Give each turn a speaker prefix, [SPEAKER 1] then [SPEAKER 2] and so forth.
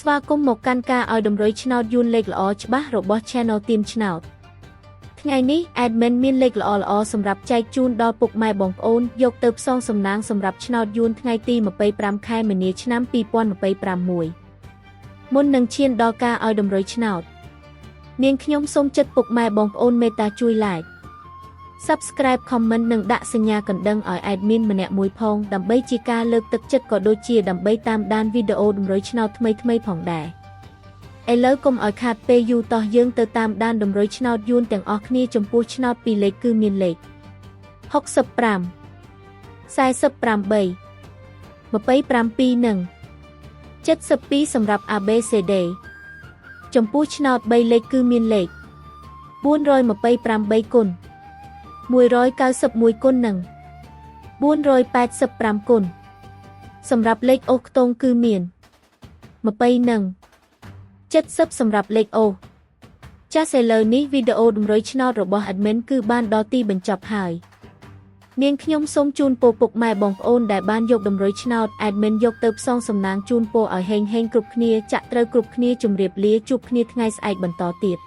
[SPEAKER 1] ស្វាគមន៍មកកាន់ការឲ្យតម្រុយឆ្នោតយួនលេខល្អច្បាស់របស់ Channel Team ឆ្នោតថ្ងៃនេះ Admin មានលេខល្អសម្រាប់ចែកជូនដល់ពុកម៉ែបងប្អូនយកទៅផ្សងសំណាងសម្រាប់ឆ្នោតយួនថ្ងៃទី25ខែមីនាឆ្នាំ2026មុននឹងឈានដល់ការឲ្យតម្រុយឆ្នោតនាងខ្ញុំសូមចិត្តពុកម៉ែបងប្អូនមេត្តាជួយ Like Subscribe Comment និងដាក់សញ្ញាកណ្ដឹងឲ្យ Admin ម្នាក់មួយផងដើម្បីជាការលើកទឹកចិត្តក៏ដូចជាដើម្បីតាមដានវីដេអូតម្រុយឆ្នោតថ្មីៗផងដែរឥឡូវកុំឲ្យខាតពេលយូរតោះយើងទៅតាមដានតម្រុយឆ្នោតយួនទាំងអស់គ្នាចំពោះឆ្នោត2លេខគឺមានលេខ65 48 27និង72សម្រាប់ ABCD ចំពោះឆ្នោត3លេខគឺមានលេខ428គុណ191គុណនិង485គុណសម្រាប់លេខអូសខ្ទង់គឺមាន20និង70សម្រាប់លេខអូសចាសឥឡូវនេះវីដេអូតម្រុយឆ្នោតរបស់ Admin គឺបានដល់ទីបញ្ចប់ហើយនាងខ្ញុំសូមជូនពរពុកម៉ែបងប្អូនដែលបានយកតម្រុយឆ្នោត Admin យកទៅផ្សងសំណាងជូនពរឲ្យហេងៗគ្រប់គ្នាចាក់ត្រូវគ្រប់គ្នាជម្រាបលាជួបគ្នាថ្ងៃស្អែកបន្តទៀត